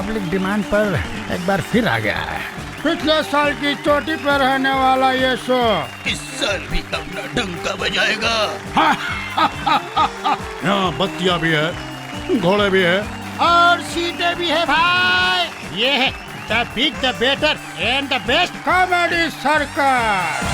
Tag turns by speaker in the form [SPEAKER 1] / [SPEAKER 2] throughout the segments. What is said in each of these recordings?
[SPEAKER 1] Public demand पर एक बार फिर आ गया है।
[SPEAKER 2] पिछले साल की चोटी पर रहने वाला ये शो
[SPEAKER 3] इस साल भी अपना डंका बजाएगा।
[SPEAKER 4] यहाँ बत्तियाँ भी है, घोड़े भी है
[SPEAKER 2] और सीटें भी है भाई। ये है the big the better and the best Comedy Circus.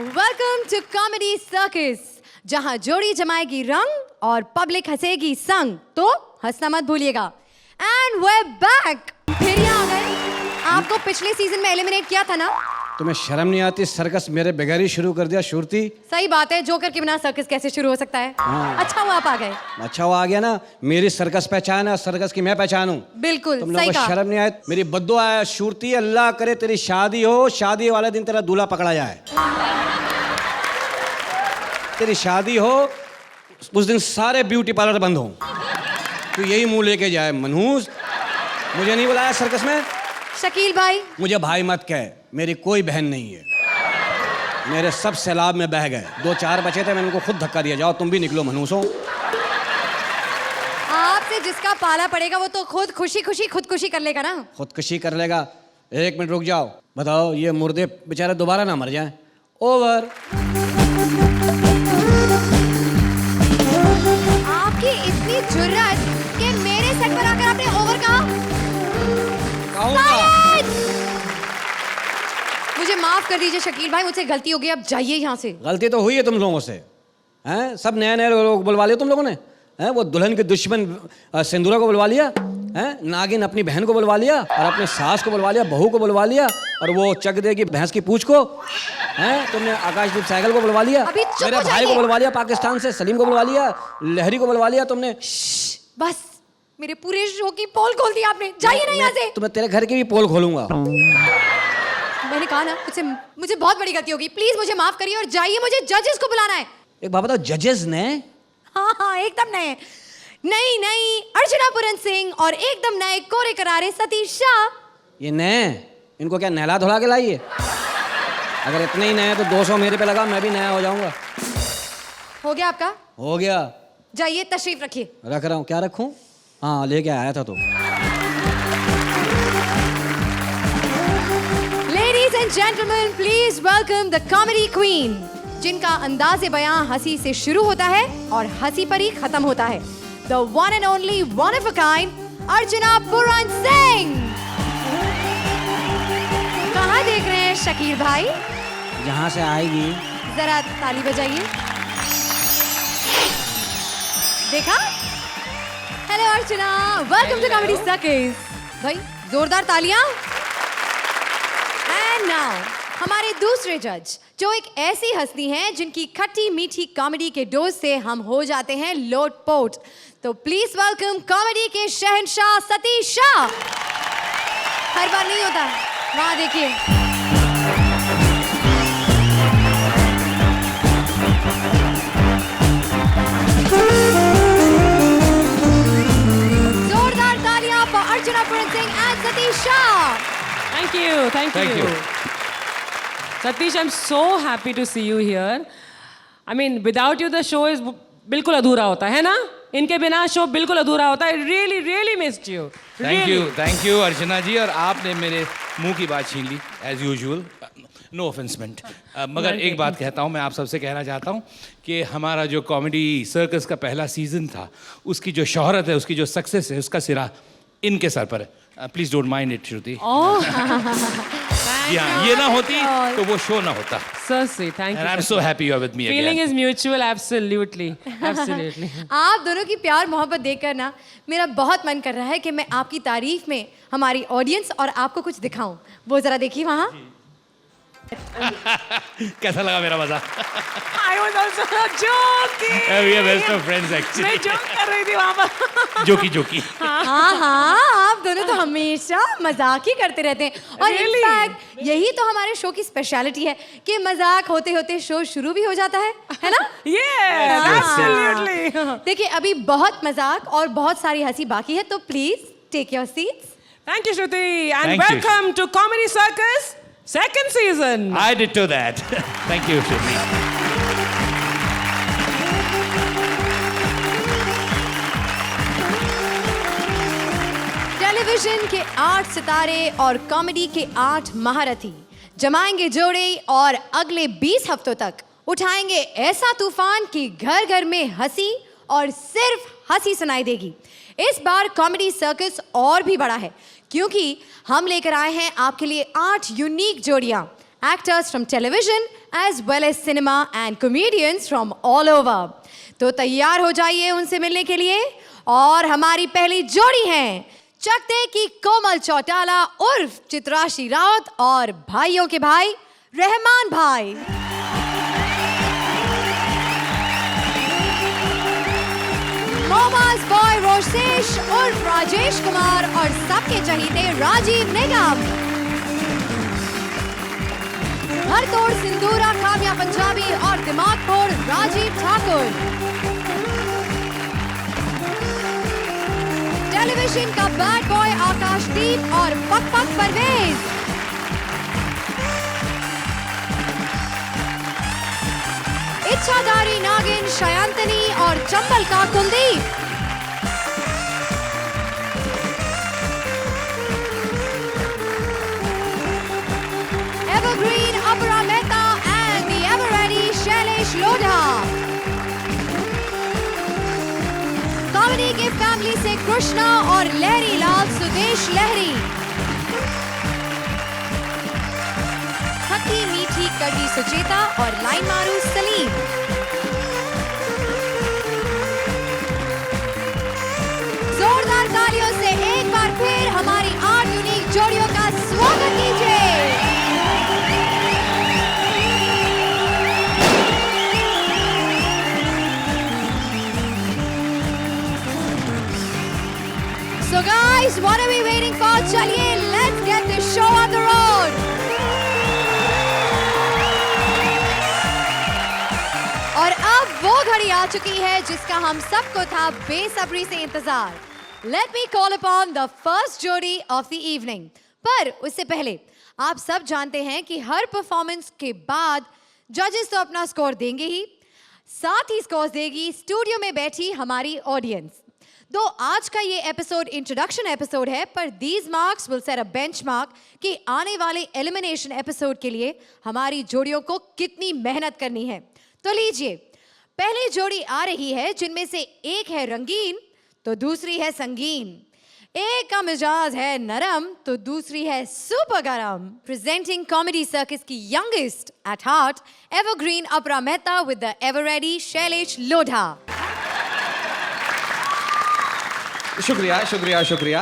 [SPEAKER 5] Welcome to Comedy Circus, जहां जोड़ी जमाएगी रंग और पब्लिक हंसेगी संग, तो हंसना मत भूलिएगा। एंड वे बैक, फिर यहाँ आ गए। आपको पिछले सीजन में एलिमिनेट किया था ना?
[SPEAKER 6] तुम्हें शर्म नहीं आती? सर्कस मेरे बगैर ही शुरू कर दिया शुरती।
[SPEAKER 5] सही बात है, जोकर के बिना सर्कस कैसे शुरू हो सकता है? अच्छा हुआ आप आ गए।
[SPEAKER 6] अच्छा हुआ आ गया ना, मेरी सर्कस पहचान है, सर्कस की मैं पहचान हूँ।
[SPEAKER 5] बिल्कुल
[SPEAKER 6] तुम
[SPEAKER 5] सही
[SPEAKER 6] लोगों को
[SPEAKER 5] कहा।
[SPEAKER 6] शर्म नहीं आए? मेरी बद्दुआ है शुरती, अल्लाह करे तेरी शादी हो, शादी वाले दिन तेरा दूल्हा पकड़ा जाए। तेरी शादी हो उस दिन सारे ब्यूटी पार्लर बंद हो, तो यही मुंह लेके जाए। मनहूस, मुझे नहीं बुलाया सर्कस में।
[SPEAKER 5] शकील भाई,
[SPEAKER 6] मुझे भाई मत कह, मेरी कोई बहन नहीं है। मेरे सब सैलाब में बह गए, 2-4 बचे थे, मैंने उनको खुद धक्का दिया। जाओ तुम भी निकलो मनहूसों।
[SPEAKER 5] आपसे जिसका पाला पड़ेगा वो तो खुद खुशी खुदकुशी कर लेगा ना।
[SPEAKER 6] खुदकुशी कर लेगा? 1 मिनट रुक जाओ, बताओ ये मुर्दे बेचारे दोबारा ना मर जाएं। ओवर।
[SPEAKER 5] आपकी इतनी जुर्रत कि मेरे सेट पर आकर आपने ओवर कहा? मुझे माफ कर दीजिए शकील भाई, मुझसे गलती हो गई, अब जाइए यहाँ से।
[SPEAKER 6] गलती तो हुई है तुम लोगों से, हैं? सब नए नए लोग बुलवा लिए तुम लोगों ने, हैं? वो दुल्हन के दुश्मन सिंदूरा को बुलवा लिया, हैं? नागिन अपनी बहन को बुलवा लिया, और अपने सास को बुलवा लिया, बहू को बुलवा लिया, और वो चक देगी भैंस की पूंछ को, हैं? तुमने आकाशदीप साइकिल को बुलवा लिया, मेरे भाई को बुलवा लिया पाकिस्तान से, सलीम को बुलवा लिया, लहरी को बुलवा लिया तुमने।
[SPEAKER 5] बस मेरे पूरे शो की पोल खोल दी आपने, जाइए ना यहाँ से।
[SPEAKER 6] तुम्हें तेरे घर की भी पोल खोलूंगा।
[SPEAKER 5] मैंने कहा ना, मुझे बहुत बड़ी गलती होगी, प्लीज मुझे माफ करिए और जाइए, मुझे जजेस को बुलाना है।
[SPEAKER 6] एक बात बताओ, जजेस ने?
[SPEAKER 5] हाँ एकदम नए, नई अर्चना पूरन सिंह और एकदम नए कोरे करारे सतीश शाह।
[SPEAKER 6] ये नए, इनको क्या नहला धुला के लाइए? अगर इतने ही नए तो 200 मेरे पे लगा, मैं भी नया हो जाऊंगा।
[SPEAKER 5] हो गया आपका?
[SPEAKER 6] हो गया।
[SPEAKER 5] जाइए तशरीफ रखिए।
[SPEAKER 6] रख रहा हूँ। क्या रखूं? हाँ लेके आया था तो।
[SPEAKER 5] Ladies and gentlemen, please welcome the comedy queen, जिनका अंदाज़े बयां हंसी से शुरू होता है और हंसी पर ही खत्म होता है। The one and only, one of a kind, Archana Puran Singh. कहाँ देख रहे हैं शकील भाई?
[SPEAKER 6] जहाँ से आएगी।
[SPEAKER 5] जरा ताली बजाइए। देखा? Hello Archana, welcome to Comedy Circus. भाई जोरदार तालियां। एंड नाउ हमारे दूसरे जज, जो एक ऐसी हस्ती हैं जिनकी खट्टी मीठी कॉमेडी के डोज से हम हो जाते हैं लोटपोट। तो प्लीज वेलकम कॉमेडी के शहंशाह सतीश शाह। हर बार नहीं होता, वहां देखिए। Archana Puran Singh and Satish Shah.
[SPEAKER 7] Thank you. Satish, I'm so happy to see you here. I mean, without you the show is बिल्कुल अधूरा होता है ना? इनके बिना शो बिल्कुल अधूरा होता है। Really missed you.
[SPEAKER 3] Thank you अर्चना जी, और आपने मेरे मुंह की बात छीन ली as usual. नो ऑफेंस मेंट। मगर एक बात कहता हूँ, मैं आप सबसे कहना चाहता हूँ कि हमारा जो कॉमेडी सर्कस का पहला सीजन था, उसकी जो शोहरत है, उसकी जो सक्सेस है, उसका सिरा इनके सर पर है। प्लीज डोंट माइंड इट श्रुति। जी हाँ, ये ना होती तो वो शो ना होता।
[SPEAKER 7] So sweet. Thank
[SPEAKER 3] And
[SPEAKER 7] you.
[SPEAKER 3] I'm so happy you're with me
[SPEAKER 7] Feeling
[SPEAKER 3] again.
[SPEAKER 7] is mutual. Absolutely. Absolutely.
[SPEAKER 5] आप दोनों की प्यार मोहब्बत देखकर ना मेरा बहुत मन कर रहा है कि मैं आपकी तारीफ में हमारी ऑडियंस और आपको कुछ दिखाऊं। वो जरा देखिए वहाँ।
[SPEAKER 3] कैसा लगा मेरा मजा?
[SPEAKER 7] I was also joking.
[SPEAKER 3] We are best of friends actually.
[SPEAKER 7] मैं joke कर रही थी वहाँ पर.
[SPEAKER 3] जोकी।
[SPEAKER 5] हाँ हाँ, आप दोनों तो हमेशा मजाक ही करते रहते हैं और
[SPEAKER 7] Really?
[SPEAKER 5] इनफैक्ट यही तो हमारे शो की स्पेशलिटी है कि मजाक होते होते शो शुरू भी हो जाता है ना?
[SPEAKER 7] Yes, absolutely.
[SPEAKER 5] देखिए अभी बहुत मजाक और बहुत सारी हंसी बाकी है, तो please take your seats.
[SPEAKER 7] Thank you, Shruti, and
[SPEAKER 3] Thank you.
[SPEAKER 7] welcome to Comedy Circus, second season.
[SPEAKER 3] I did to that. Thank you, Shruti.
[SPEAKER 5] Television के 8 सितारे और कॉमेडी के 8 महारथी जमाएंगे जोड़े और अगले 20 हफ्तों तक उठाएंगे ऐसा तूफान कि घर घर में हंसी और सिर्फ हंसी सुनाई देगी। इस बार कॉमेडी सर्कस और भी बड़ा है क्योंकि हम लेकर आए हैं आपके लिए 8 यूनिक जोड़ियां, actors from television as well as cinema and comedians from all over. तो तैयार हो जाइए उनसे मिलने के लिए। और हमारी पहली जोड़ी है चकते की कोमल चौटाला उर्फ चित्राशी रावत और भाइयों के भाई रहमान भाई। मोमाज बॉय रोशेश उर्फ राजेश कुमार और सबके चहीते राजीव निगम। भरतोड़ सिंदूरा काव्या पंजाबी और दिमाग फोड़ राजीव ठाकुर। टेलीविजन का बैड बॉय आकाशदीप और पक पक परवेज। इच्छाधारी नागिन शयांतनी और चंबल का कुलदीप। एवरग्रीन अपरा Mehta and the ever ready Shailesh Lodha. Comedy के फैमिली से कृष्णा और लहरी लाल सुदेश लहरी। खट्टी मीठी कड़ी सुचेता और लाइन मारू सलीम। जोरदार तालियों से एक बार फिर हमारी 8 यूनिक जोड़ियों का स्वागत कीजिए। So guys, what are we waiting for? चलिए, let's get this show on the road. और अब वो घड़ी आ चुकी है जिसका हम सबको था बेसब्री से इंतजार। Let me call upon the first जोड़ी of the evening. पर उससे पहले आप सब जानते हैं कि हर परफॉर्मेंस के बाद जजेस तो अपना स्कोर देंगे ही, साथ ही स्कोर देगी स्टूडियो में बैठी हमारी ऑडियंस। तो आज का ये एपिसोड इंट्रोडक्शन एपिसोड है, पर these marks will set a benchmark कि आने वाले एलिमिनेशन एपिसोड के लिए हमारी जोड़ियों को कितनी मेहनत करनी है। तो लीजिए, पहली जोड़ी आ रही है जिनमें से एक है रंगीन तो दूसरी है संगीन, एक का मिजाज है नरम तो दूसरी है सुपर गरम। प्रेजेंटिंग कॉमेडी सर्कस की यंगेस्ट एट हार्ट एवरग्रीन अपरा Mehta with the ever ready Shailesh Lodha.
[SPEAKER 8] शुक्रिया शुक्रिया शुक्रिया।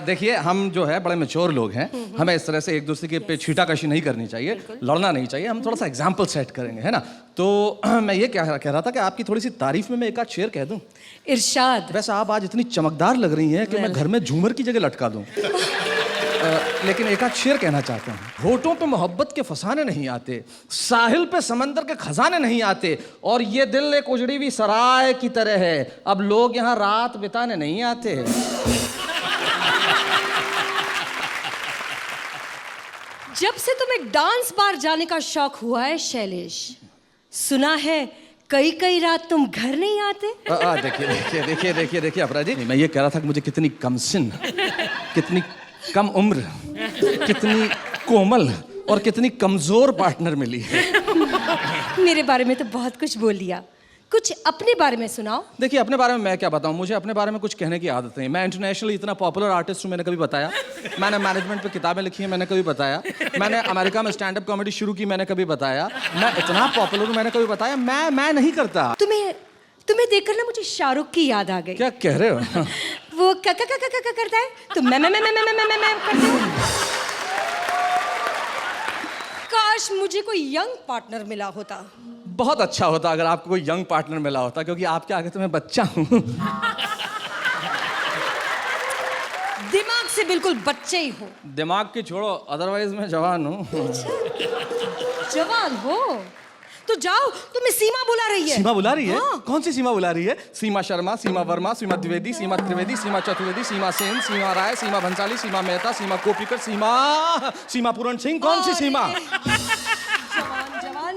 [SPEAKER 8] देखिए, हम जो है बड़े मैच्योर लोग हैं, हमें इस तरह से एक दूसरे के पे छीटाकशी नहीं करनी चाहिए, लड़ना नहीं चाहिए, हम थोड़ा सा एग्जाम्पल सेट करेंगे, है ना। तो मैं ये कह रहा था कि आपकी थोड़ी सी तारीफ में मैं एक आध शेर कह दूं।
[SPEAKER 9] इरशाद।
[SPEAKER 8] वैसे आप आज इतनी चमकदार लग रही हैं कि मैं घर में झूमर की जगह लटका दूं। लेकिन एक आध शेर कहना चाहता हूँ। होठों पे मोहब्बत के फसाने नहीं आते, साहिल पे समंदर के खजाने नहीं आते, और ये दिल एक उजड़ी हुई सराय की तरह है, अब लोग यहाँ रात बिताने नहीं आते।
[SPEAKER 9] जब से तुम्हें डांस बार जाने का शौक हुआ है शैलेश, सुना है कई कई रात तुम घर नहीं आते।
[SPEAKER 8] देखिए देखिए देखिए देखिए देखिए अपरा जी, मैं ये कह रहा था कि मुझे कितनी कमसिन, कितनी कम उम्र, कितनी कोमल और कितनी कमजोर पार्टनर मिली है।
[SPEAKER 9] मेरे बारे में तो बहुत कुछ बोल दिया, कुछ अपने बारे में सुनाओ।
[SPEAKER 8] देखिए अपने बारे में मैं क्या बताऊं, मुझे अपने बारे में कुछ कहने की आदत नहीं। मैं इंटरनेशनली इतना पॉपुलर आर्टिस्ट हूं, मैंने कभी बताया। मैंने मैनेजमेंट पे किताबें लिखी हैं, मैंने कभी बताया। मैंने अमेरिका में स्टैंड अप कॉमेडी शुरू की, मैंने कभी बताया। मैं इतना पॉपुलर हूं, मैंने कभी बताया। मैं नहीं करता।
[SPEAKER 9] तुम्हें देखकर ना मुझे शाहरुख की याद आ गई।
[SPEAKER 8] क्या कह रहे हो?
[SPEAKER 9] वो का करता है तो मैं करती हूँ। काश मुझे कोई यंग पार्टनर मिला होता।
[SPEAKER 8] बहुत अच्छा होता अगर आपको कोई यंग पार्टनर मिला होता, क्योंकि आपके आगे तो मैं बच्चा हूँ।
[SPEAKER 9] दिमाग से बिल्कुल बच्चे ही हो।
[SPEAKER 8] दिमाग की छोड़ो, अदरवाइज मैं जवान हूँ।
[SPEAKER 9] जवान हो तो जाओ, तुम्हें सीमा बुला रही है।
[SPEAKER 8] सीमा बुला रही है?
[SPEAKER 9] हाँ।
[SPEAKER 8] कौन सी सीमा बुला रही है? सीमा शर्मा, सीमा वर्मा, सीमा द्विवेदी, सीमा त्रिवेदी, सीमा चतुर्वेदी, सीमा सेन, सीमा राय, सीमा भंसाली, सीमा मेहता, सीमा कोपीकर, सीमा पूरण सिंह। कौन सी सीमा?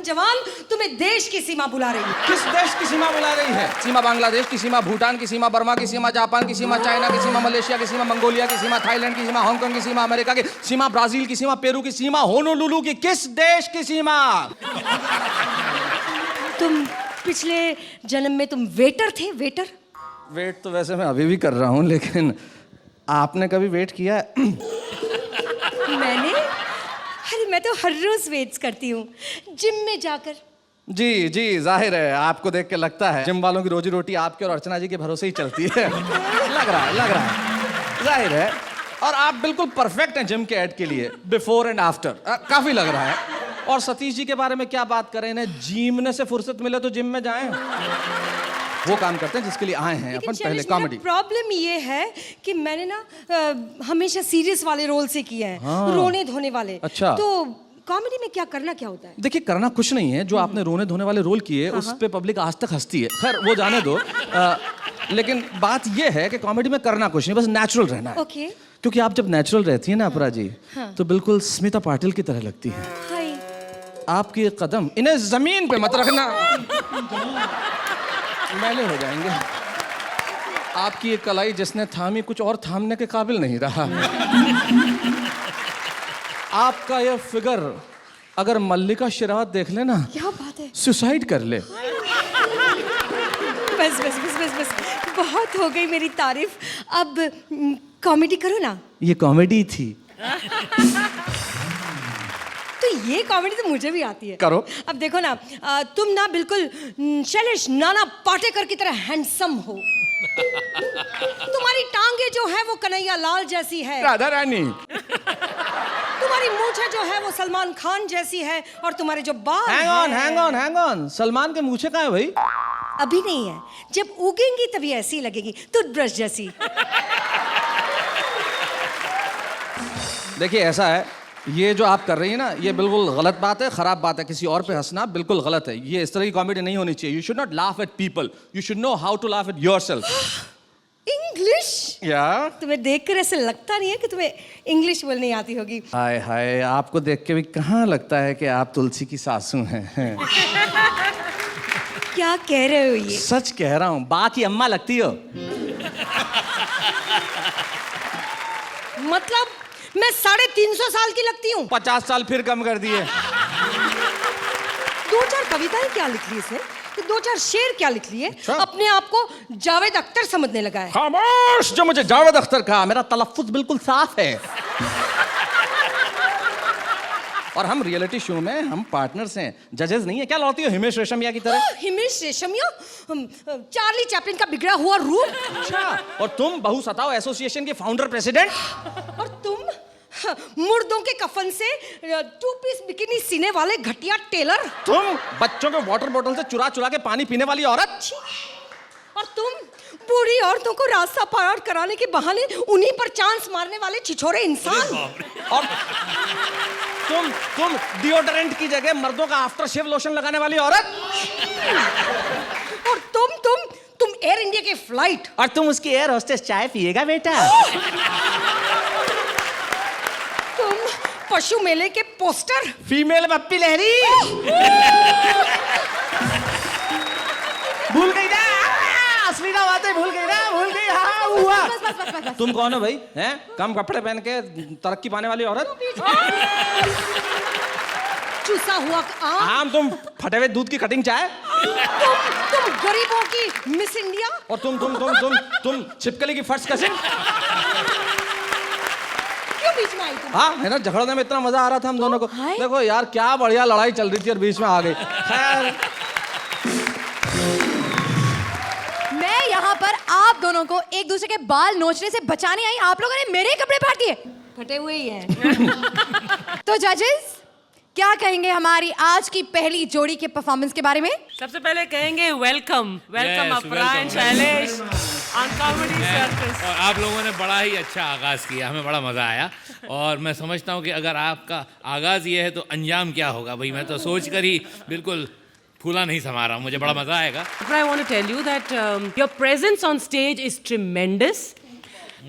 [SPEAKER 9] जवान, तुम्हें देश की सीमा बुला रही है।
[SPEAKER 8] किस देश की सीमा बुला रही है? सीमा बांग्लादेश की सीमा, भूटान की सीमा, बर्मा की सीमा, जापान की सीमा, चाइना की सीमा, मलेशिया की सीमा, मंगोलिया की सीमा, थाईलैंड की सीमा, हांगकांग की सीमा, अमेरिका की सीमा, ब्राजील की सीमा, पेरू की सीमा, होनोलुलु की किस देश की सीमा?
[SPEAKER 9] तुम पिछले जन्म में तुम वेटर थे, वेटर?
[SPEAKER 8] वेट तो वैसे मैं अभी भी कर रहा हूँ, लेकिन आपने कभी वेट किया है?
[SPEAKER 9] मैंने? अरे मैं तो हर रोज वेट्स करती हूँ जिम में जाकर।
[SPEAKER 8] जी जी, जाहिर है आपको देख के लगता है जिम वालों की रोजी रोटी आपके और अर्चना जी के भरोसे ही चलती है। लग रहा है जाहिर है। और आप बिल्कुल परफेक्ट हैं जिम के ऐड के लिए, बिफोर एंड आफ्टर काफी लग रहा है। और सतीश जी के बारे में क्या बात करें, इन्हें जीमने से फुर्सत मिले तो जिम में जाएं। वो काम करते हैं जिसके लिए आए हैं अपन, पहले कॉमेडी।
[SPEAKER 9] प्रॉब्लम ये है कि मैंने ना हमेशा सीरियस वाले रोल से किए हैं।
[SPEAKER 8] हाँ।
[SPEAKER 9] रोने धोने वाले।
[SPEAKER 8] अच्छा।
[SPEAKER 9] तो कॉमेडी में क्या करना क्या होता है?
[SPEAKER 8] देखिए करना कुछ नहीं है। जो आपने रोने धोने वाले रोल किए उस पे पब्लिक आज तक हंसती है। खैर वो जाने दो। लेकिन बात ये है कि कॉमेडी में करना कुछ नहीं, बस नेचुरल रहना है।
[SPEAKER 9] ओके।
[SPEAKER 8] क्योंकि आप जब नेचुरल रहती है ना अपरा जी, तो बिल्कुल स्मिता पाटिल की तरह लगती है।
[SPEAKER 9] हाय।
[SPEAKER 8] आपके ये कदम, इन्हें जमीन पे मत रखना, मैले हो जाएंगे। आपकी ये कलाई जिसने थामी कुछ और थामने के काबिल नहीं रहा। आपका ये फिगर अगर मल्लिका शेरावत देख ले ना,
[SPEAKER 9] क्या बात है,
[SPEAKER 8] सुसाइड कर ले।
[SPEAKER 9] बस बस बस बस बस, बहुत हो गई मेरी तारीफ। अब कॉमेडी करो ना।
[SPEAKER 8] ये कॉमेडी थी।
[SPEAKER 9] तो ये कॉमेडी तो मुझे भी आती है।
[SPEAKER 8] करो।
[SPEAKER 9] अब देखो ना, तुम ना बिल्कुल शैलेश नाना पाटेकर की तरह हैंडसम हो। तुम्हारी टांगे जो है वो कन्हैया लाल जैसी है।
[SPEAKER 8] राधा रानी।
[SPEAKER 9] तुम्हारी मूछें जो है वो सलमान खान जैसी है, और तुम्हारे जो बाल
[SPEAKER 8] हैंग ऑन। सलमान के मूछे कहाँ है भाई?
[SPEAKER 9] अभी नहीं है, जब उगेंगी तभी ऐसी लगेगी, टूथब्रश जैसी।
[SPEAKER 8] देखिए ऐसा है, ये जो आप कर रही है ना, ये बिल्कुल गलत बात है, खराब बात है। किसी और पे हंसना बिल्कुल गलत है। ये इस तरह की कॉमेडी नहीं होनी चाहिए। You should not laugh at people, you should know how to laugh at yourself.
[SPEAKER 9] English?
[SPEAKER 8] या
[SPEAKER 9] तुम्हें देखकर ऐसे लगता नहीं है कि तुम्हें इंग्लिश बोलनी आती होगी।
[SPEAKER 8] हाय हाय, आपको देख के भी कहाँ लगता है कि आप तुलसी की सासू हैं।
[SPEAKER 9] क्या कह रहे हो ये?
[SPEAKER 8] सच कह रहा हूँ, बा की अम्मा लगती हो।
[SPEAKER 9] मतलब मैं 350 साल की लगती हूँ?
[SPEAKER 8] 50 साल फिर कम कर दिए।
[SPEAKER 9] 2-4 कविताएं क्या लिख ली इसने, 2-4 शेर क्या लिख लिए।
[SPEAKER 8] अच्छा।
[SPEAKER 9] अपने आप को जावेद अख्तर समझने लगा है।
[SPEAKER 8] खामोश, जो मुझे जावेद अख्तर कहा, मेरा तलफ्फुज बिल्कुल साफ है। और हम रियलिटी शो में हम पार्टनर्स हैं, जजेस नहीं है। क्या लौटी हो हिमेश रेशमिया की तरह?
[SPEAKER 9] हिमेश रेशमिया? चार्ली चैपलिन का बिगड़ा हुआ रूप।
[SPEAKER 8] अच्छा, और तुम बहु सताओ एसोसिएशन के फाउंडर प्रेसिडेंट।
[SPEAKER 9] और तुम मुर्दों के कफन से 2 पीस बिकिनी सीने वाले घटिया टेलर।
[SPEAKER 8] तुम बच्चों के वाटर बोतल से चुरा चुरा के पानी पीने वाली औरत।
[SPEAKER 9] और तुम बूढ़ी औरतों को रास्ता पार कराने के बहाने उन्हीं पर चांस मारने वाले छिछोरे इंसान।
[SPEAKER 8] और तुम डिओडोरेंट की जगह मर्दों का आफ्टर शेव लोशन लगाने वाली औरत।
[SPEAKER 9] और तुम एयर इंडिया के फ्लाइट।
[SPEAKER 8] और तुम उसकी एयर होस्टेस चाय पिएगा बेटा।
[SPEAKER 9] तुम पशु मेले के पोस्टर।
[SPEAKER 8] फीमेल बप्पी लहरी। भूल गई ना, असली ना बातें भूल गई ना, भूल गई। हाँ हुआ।
[SPEAKER 9] बस।
[SPEAKER 8] तुम कौन हो भाई? हैं? कम कपड़े पहन के तरक्की पाने वाली औरत।
[SPEAKER 9] चूसा हुआ आम,
[SPEAKER 6] आम तुम फटे हुए दूध की कटिंग चाय,
[SPEAKER 9] तुम गरीबों की मिस इंडिया,
[SPEAKER 6] और तुम छिपकली की फर्स्ट कसिन।
[SPEAKER 9] क्यों बीच में आई तुम?
[SPEAKER 6] हाँ है ना, झगड़ने में इतना मजा आ रहा था हम दोनों को।
[SPEAKER 9] हाय।
[SPEAKER 6] देखो यार क्या बढ़िया लड़ाई चल रही थी और बीच में आ गई। खैर
[SPEAKER 5] मैं यहाँ पर आप दोनों को एक दूसरे के बाल नोचने से बचाने आई, आप लोगों ने मेरे कपड़े फाड़ दिए।
[SPEAKER 9] फटे हुए ही हैं।
[SPEAKER 5] तो जजेस क्या कहेंगे हमारी आज की पहली जोड़ी के परफॉर्मेंस के बारे में?
[SPEAKER 7] सबसे पहले कहेंगे वेलकम वेलकम
[SPEAKER 3] Yes,
[SPEAKER 7] अपरा and
[SPEAKER 3] welcome.
[SPEAKER 7] Shailesh on comedy circus.
[SPEAKER 3] और आप लोगों ने बड़ा ही अच्छा आगाज़ किया, हमें बड़ा मज़ा आया। और मैं समझता हूँ कि अगर आपका आगाज़ ये है तो अंजाम क्या होगा भाई, मैं तो सोच कर ही बिल्कुल फूला नहीं समा रहा हूँ, मुझे बड़ा मज़ा आएगा।
[SPEAKER 7] I want to tell you that your presence on stage is tremendous.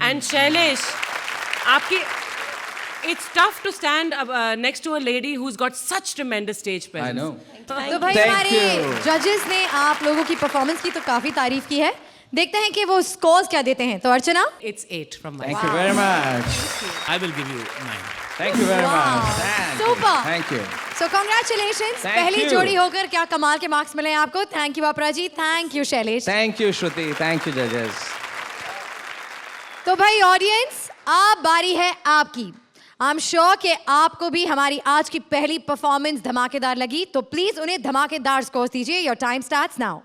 [SPEAKER 7] And Shailesh, आपकी it's tough to stand next to a lady who's got such tremendous stage presence.
[SPEAKER 6] I know.
[SPEAKER 5] तो भाई
[SPEAKER 6] Thank
[SPEAKER 5] हमारे
[SPEAKER 6] you.
[SPEAKER 5] जजेस ने आप लोगों की performance की तो काफी तारीफ की है, देखते हैं कि वो स्कोर्स क्या देते हैं। तो अर्चना,
[SPEAKER 7] It's 8 from my
[SPEAKER 6] thank you very much,
[SPEAKER 3] I will give you 9.
[SPEAKER 6] Thank you very much,
[SPEAKER 5] super.
[SPEAKER 6] Thank you.
[SPEAKER 5] So congratulations,
[SPEAKER 6] Thank
[SPEAKER 5] पहली
[SPEAKER 6] you.
[SPEAKER 5] जोड़ी होकर क्या कमाल के मार्क्स मिले हैं आपको। Thank you Apara ji, thank you Shailesh.
[SPEAKER 6] Thank you Shruti, thank you जजेस।
[SPEAKER 5] तो भाई ऑडियंस, अब बारी है आपकी। आई एम श्योर कि आपको भी हमारी आज की पहली परफॉर्मेंस धमाकेदार लगी, तो प्लीज उन्हें धमाकेदार स्कोर्स दीजिए। Your time starts now.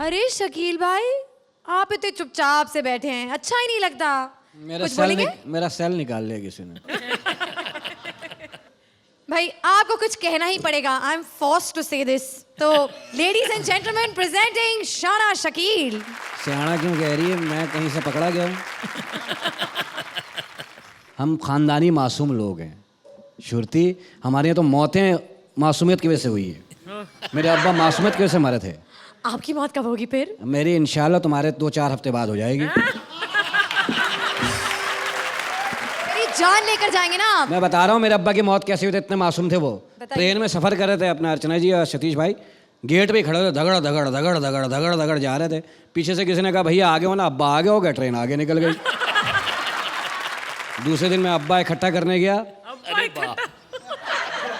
[SPEAKER 5] अरे शकील भाई, आप इतने चुपचाप से बैठे हैं, अच्छा ही नहीं लगता। कुछ बोलेंगे?
[SPEAKER 6] मेरा सेल निकाल लिया किसी ने।
[SPEAKER 5] भाई आपको कुछ कहना ही पड़ेगा, आई एम फोर्स्ड टू से दिस। तो लेडीज एंड जेंटलमैन, प्रेजेंटिंग शाना शकील।
[SPEAKER 6] सियाना क्यों कह रही है, मैं कहीं से पकड़ा गया हूँ? हम खानदानी मासूम लोग हैं श्रुति, हमारे यहाँ तो मौतें मासूमियत की वजह से हुई है। मेरे अब्बा मासूमियत की वजह से मरे थे।
[SPEAKER 5] आपकी मौत कब होगी फिर?
[SPEAKER 6] मेरी इंशाल्लाह तुम्हारे 2-4 हफ्ते बाद हो जाएगी।
[SPEAKER 5] मेरी जान लेकर जाएंगे ना आप।
[SPEAKER 6] मैं बता रहा हूँ मेरे अब्बा की मौत कैसे हुई थी, इतने मासूम थे वो।
[SPEAKER 5] बताइए।
[SPEAKER 6] ट्रेन में सफ़र कर रहे थे अपने अर्चना जी और सतीश भाई, गेट पे ही खड़े थे, धगड़ धगड़ धगड़ धगड़ धगड़ धगड़ जा रहे थे। पीछे से किसी ने कहा भैया आगे हो ना, अब्बा आगे हो गए, ट्रेन आगे निकल गई। दूसरे दिन मैं अब्बा इकट्ठा करने गया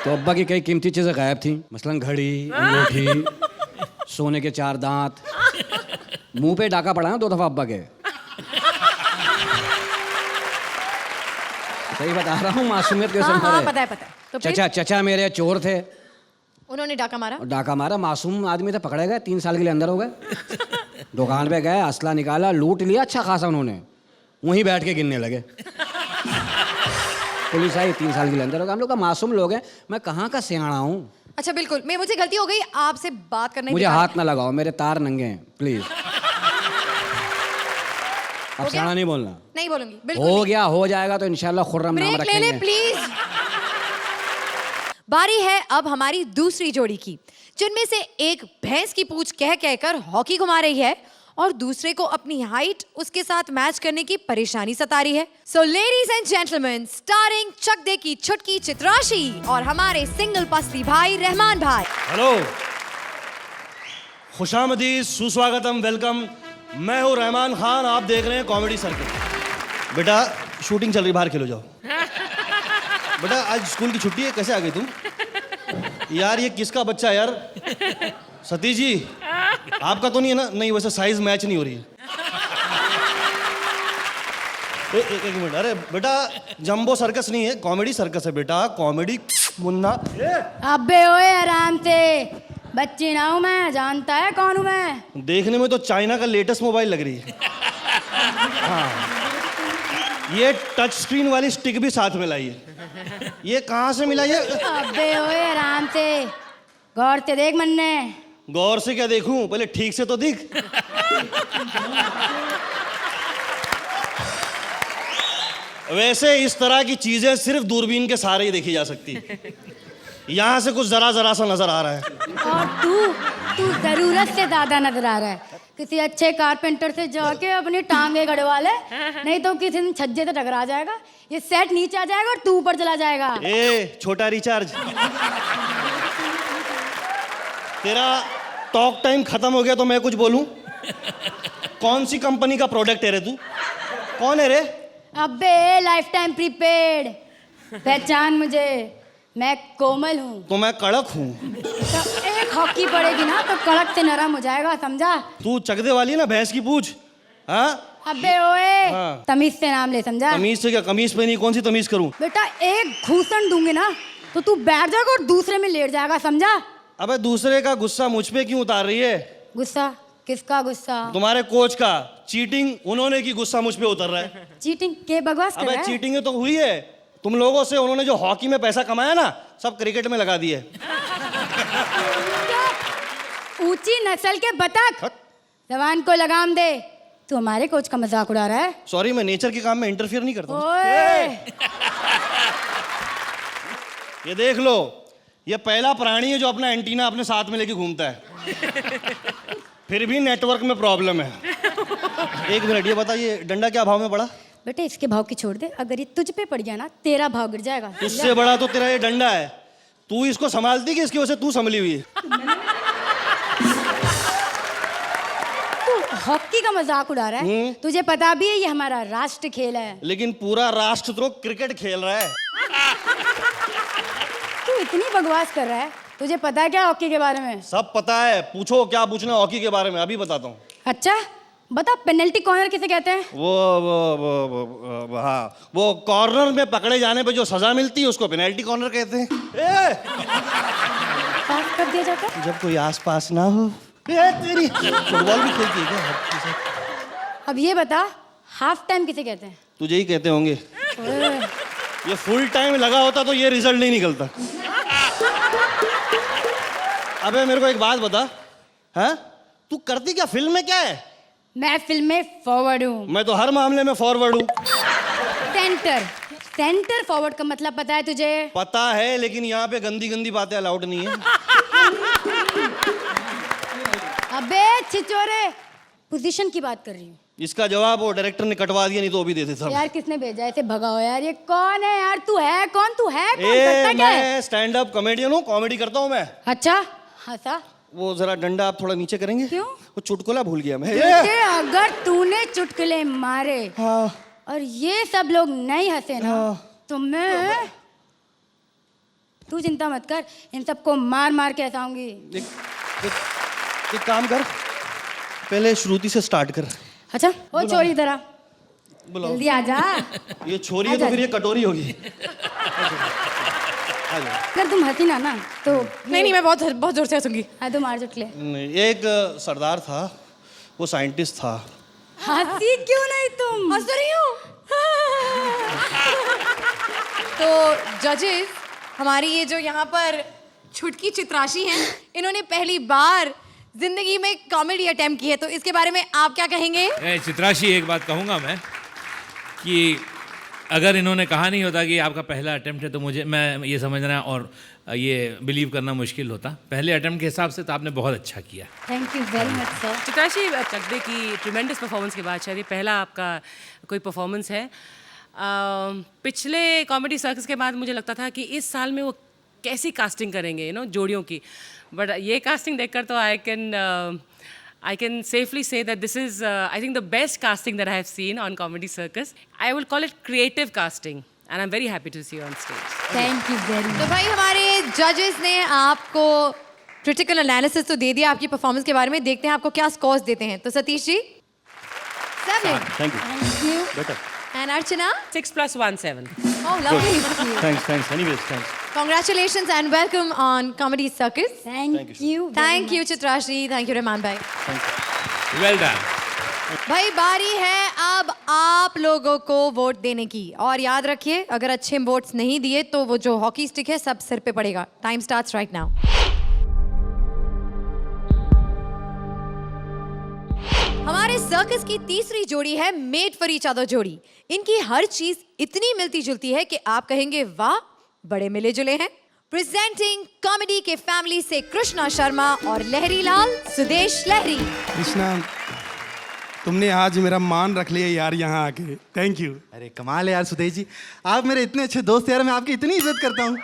[SPEAKER 6] तो अब्बा की कई कीमती चीज़ें गायब थी, मसलन घड़ी, अंगूठी, सोने के 4 दांत। मुंह पे डाका पड़ा ना 2 दफा अब्बा के। सही बता रहा हूँ, मासूमियत के
[SPEAKER 5] हाँ, हाँ,
[SPEAKER 6] संग
[SPEAKER 5] पता है। तो फिर
[SPEAKER 6] चचा मेरे चोर थे,
[SPEAKER 5] उन्होंने डाका मारा।
[SPEAKER 6] और डाका मारा, मासूम आदमी थे, पकड़े गए, 3 साल के लिए अंदर हो गए। दुकान पे गए, असला निकाला, लूट लिया अच्छा खासा उन्होंने, वहीं बैठ के गिनने लगे। पुलिस आई, 3 साल के लिए अंदर हो गए। हम लोग का मासूम लोग हैं, मैं कहाँ का सियाना हूँ।
[SPEAKER 5] अच्छा बिल्कुल, मुझे गलती हो गई, आपसे बात करने
[SPEAKER 6] मुझे
[SPEAKER 5] के बाद-
[SPEAKER 6] हाथ ना लगाओ, मेरे तार नंगे हैं प्लीज। अब सियाना नहीं बोलना।
[SPEAKER 5] नहीं बोलूंगी, बिल्कुल
[SPEAKER 6] हो
[SPEAKER 5] नहीं।
[SPEAKER 6] गया, हो जाएगा तो इंशाल्लाह खुर्रम नाम
[SPEAKER 5] ब्रेक ले ले
[SPEAKER 6] रखेंगे।
[SPEAKER 5] प्लीज। बारी है अब हमारी दूसरी जोड़ी की, जिनमें से एक भैंस की पूंछ कह कहकर हॉकी घुमा रही है और दूसरे को अपनी हाइट उसके साथ मैच करने की परेशानी सता रही है। So ladies and gentleman, starring Chak De की छुटकी चित्राशी और हमारे सिंगल पसली भाई रहमान भाई।
[SPEAKER 10] हेलो, खुशामदीद, सुस्वागतम, वेलकम। मैं हूँ रहमान खान, आप देख रहे हैं कॉमेडी सर्कल। बेटा शूटिंग चल रही, बाहर खेलो जाओ। बेटा आज स्कूल की छुट्टी है, कैसे आ गई तुम? यार ये किसका बच्चा है यार? सतीश जी आपका तो नहीं है ना? नहीं, वैसे साइज मैच नहीं हो रही है। एक मिनट, अरे बेटा जंबो सर्कस नहीं है, कॉमेडी सर्कस है बेटा, कॉमेडी मुन्ना।
[SPEAKER 11] अबे ओए आराम से, बच्ची ना हूं मैं, जानता है कौन हूं मैं।
[SPEAKER 10] देखने में तो चाइना का लेटेस्ट मोबाइल लग रही है। हाँ, ये टच स्क्रीन वाली स्टिक भी साथ में लाई है। ये कहाँ से मिला ये?
[SPEAKER 11] अबे ओए आराम से, गौर से देख मन्ने।
[SPEAKER 10] गौर से क्या देखूं, पहले ठीक से तो दिख। वैसे इस तरह की चीजें सिर्फ दूरबीन के सहारे ही देखी जा सकती है। यहाँ से कुछ जरा जरा सा नजर आ रहा है।
[SPEAKER 11] और तू जरूरत से ज्यादा नजर आ रहा है। किसी अच्छे कारपेंटर से जाके अपनी टांगे गड़वा ले, नहीं तो किसी दिन छज्जे से टकरा जाएगा, ये सेट नीचे आ जाएगा और तू ऊपर चला जाएगा।
[SPEAKER 10] ए छोटा रिचार्ज, तेरा टॉक टाइम खत्म हो गया तो मैं कुछ बोलूं? कौन सी कंपनी का प्रोडक्ट है रे तू? कौन है रे?
[SPEAKER 11] अबे लाइफ टाइम प्रीपेड, पहचान मुझे, मैं कोमल हूँ।
[SPEAKER 10] तो मैं कड़क हूँ।
[SPEAKER 11] तो एक हॉकी पड़ेगी ना तो कड़क से नरम हो जाएगा, समझा?
[SPEAKER 10] तू चकदे वाली है ना, भैंस की पूछ। हाँ
[SPEAKER 11] अबे ओए,
[SPEAKER 10] हाँ।
[SPEAKER 11] तमीज से नाम ले, समझा?
[SPEAKER 10] तमीज से क्या? कमीज पे नहीं, कौन सी तमीज करूँ?
[SPEAKER 11] बेटा एक घूसन दूंगी ना तो तू बैठ जाएगा और दूसरे में लेट जाएगा, समझा?
[SPEAKER 10] अबे दूसरे का गुस्सा मुझ पे क्यों उतार रही है?
[SPEAKER 11] गुस्सा? किसका गुस्सा?
[SPEAKER 10] तुम्हारे कोच का। चीटिंग उन्होंने की, गुस्सा मुझ पे उतर रहा है।
[SPEAKER 11] चीटिंग के बकवास कर
[SPEAKER 10] अबे
[SPEAKER 11] रहा है?
[SPEAKER 10] चीटिंग तो हुई है तुम लोगों से। उन्होंने जो हॉकी में पैसा कमाया ना, सब क्रिकेट में लगा दिए।
[SPEAKER 11] ऊंची नस्ल के बतख, जवान को लगाम दे। तू हमारे कोच का मजाक उड़ा रहा है?
[SPEAKER 10] सॉरी, मैं नेचर के काम में इंटरफियर नहीं करता।
[SPEAKER 11] ओए!
[SPEAKER 10] ये देख लो, ये पहला प्राणी है जो अपना एंटीना अपने साथ में लेके घूमता है। फिर भी नेटवर्क में प्रॉब्लम है। एक मिनट, ये बता, ये डंडा क्या भाव में पड़ा?
[SPEAKER 11] बेटे इसके भाव की छोड़ दे, अगर ये तुझ पे पड़ गया ना तेरा भाव गिर जाएगा।
[SPEAKER 10] इससे बड़ा तो तेरा ये डंडा है। तू इसको संभालती कि इसकी वजह से तू संभली हुई है?
[SPEAKER 11] तू हॉकी का मजाक उड़ा रहा है? तुझे पता भी है ये हमारा राष्ट्र खेल है।
[SPEAKER 10] लेकिन पूरा राष्ट्र तो क्रिकेट खेल रहा है।
[SPEAKER 11] तू इतनी बकवास कर रहा है, तुझे पता है क्या हॉकी के बारे में?
[SPEAKER 10] सब पता है, पूछो क्या पूछना हॉकी के बारे में, अभी बताता हूँ।
[SPEAKER 11] अच्छा बता, पेनल्टी कॉर्नर किसे कहते हैं?
[SPEAKER 10] हाँ, वो कॉर्नर में पकड़े जाने पे जो सजा मिलती है उसको पेनल्टी कॉर्नर कहते हैं।
[SPEAKER 11] पास कर दिया जाता है?
[SPEAKER 10] जब कोई आस पास ना हो। तेरी फुटबॉल भी खेलती है क्या?
[SPEAKER 11] अब ये बता, हाफ टाइम किसे कहते हैं?
[SPEAKER 10] तुझे ही कहते होंगे।
[SPEAKER 11] ओए,
[SPEAKER 10] ये फुल टाइम लगा होता तो ये रिजल्ट नहीं निकलता। अबे मेरे को एक बात बता, हैं? तू करती क्या, फिल्म में क्या है?
[SPEAKER 11] मैं फिल्म में फॉरवर्ड हूँ।
[SPEAKER 10] मैं तो हर मामले में फॉरवर्ड हूँ।
[SPEAKER 11] सेंटर, सेंटर फॉरवर्ड का मतलब पता है तुझे?
[SPEAKER 10] पता है, लेकिन यहाँ पे गंदी गंदी बातें अलाउड नहीं है।
[SPEAKER 11] अबे छिचोरे, पोजीशन की बात कर रही हूँ।
[SPEAKER 10] इसका जवाब वो डायरेक्टर ने कटवा दिया, नहीं तो वो भी देते सब।
[SPEAKER 11] यार किसने भेजा ऐसे, भगाओ यार। ये कौन है यार? तू है कौन? तू है कौन?
[SPEAKER 10] ए,
[SPEAKER 11] करता क्या है?
[SPEAKER 10] मैं स्टैंड अप कॉमेडियन हूँ, कॉमेडी करता हूँ मैं।
[SPEAKER 11] अच्छा हंसा।
[SPEAKER 10] वो जरा डंडा आप थोड़ा नीचे करेंगे?
[SPEAKER 11] क्यों?
[SPEAKER 10] वो चुटकुला भूल गया मैं।
[SPEAKER 11] बेटे, अगर तूने चुटकुले मारे
[SPEAKER 10] हाँ।
[SPEAKER 11] और ये सब लोग नहीं हंसे ना, तो मैं, तू चिंता मत कर, इन सबको मार मार के हंसाऊंगी।
[SPEAKER 10] एक काम कर, पहले श्रुति से स्टार्ट कर।
[SPEAKER 11] अच्छा वो छोरी जरा
[SPEAKER 10] बुलाओ।
[SPEAKER 11] जल्दी आ जा।
[SPEAKER 10] ये छोरी है तो फिर ये कटोरी होगी।
[SPEAKER 11] अगर तुम हंसी ना तो
[SPEAKER 7] नहीं, मैं बहुत बहुत जोर से हंसूंगी।
[SPEAKER 11] हाँ तो मार चुटकुले।
[SPEAKER 10] एक सरदार था, वो साइंटिस्ट था।
[SPEAKER 11] हंसी क्यों नहीं तुम?
[SPEAKER 5] हंस रही हूँ। तो जजेस, हमारी ये जो यहाँ पर छुटकी चित्राशी हैं, इन्होंने पहली बार जिंदगी में कॉमेडी अटेम्प्ट की है, तो इसके बारे में आप क्या कहेंगे?
[SPEAKER 3] चित्राशी, एक बात कहूँगा मैं कि अगर इन्होंने कहा नहीं होता कि आपका पहला अटेम्प्ट है, तो मैं ये समझना और ये बिलीव करना मुश्किल होता। पहले अटेम्प्ट के हिसाब से तो आपने बहुत अच्छा किया।
[SPEAKER 11] Thank you very much sir.
[SPEAKER 7] Chitrashi, Chakde की ट्रिमेंडस परफॉर्मेंस के बाद शायद ये पहला आपका कोई परफॉर्मेंस है। पिछले कॉमेडी सर्कस के बाद मुझे लगता था कि इस साल में वो कैसी कास्टिंग करेंगे, जोड़ियों की, बट ये कास्टिंग देखकर तो I can safely say that this is, I think, the best casting that I have seen on Comedy Circus. I will call it creative casting, and I'm very happy to see you on stage.
[SPEAKER 11] Thank you very
[SPEAKER 5] तो
[SPEAKER 11] much.
[SPEAKER 5] भाई हमारे जजेस ने आपको critical analysis तो दे दिया आपकी performance के बारे में। देखते हैं आपको क्या स्कोर्स देते हैं। तो Satish ji, 7
[SPEAKER 10] thank you.
[SPEAKER 11] Thank you.
[SPEAKER 10] Better.
[SPEAKER 5] And Archana,
[SPEAKER 7] 6 + 1 7.
[SPEAKER 5] oh lovely,
[SPEAKER 10] thanks anyways, thanks.
[SPEAKER 5] congratulations and welcome on Comedy Circus.
[SPEAKER 11] Thank you.
[SPEAKER 5] Thank you Chitrashi, thank you Rahman भाई।
[SPEAKER 3] Well done.
[SPEAKER 5] भाई बारी है अब आप लोगों को वोट देने की, और याद रखिए अगर अच्छे वोट्स नहीं दिए तो वो जो हॉकी स्टिक है सब सिर पे पड़ेगा। Time starts right now. हमारे सर्कस की तीसरी जोड़ी है मेड फॉर ईच अदर जोड़ी। इनकी हर चीज इतनी मिलती जुलती है कि आप कहेंगे वाह, बड़े मिले जुले हैं। प्रेजेंटिंग कॉमेडी के फैमिली से कृष्णा शर्मा और लहरी लाल सुदेश लहरी।
[SPEAKER 12] कृष्णा, तुमने आज मेरा मान रख लिया यार यहाँ आके, थैंक यू।
[SPEAKER 13] अरे कमाल है यार सुदेश जी, आप मेरे इतने अच्छे दोस्त यार, मैं आपकी इतनी इज्जत करता हूँ।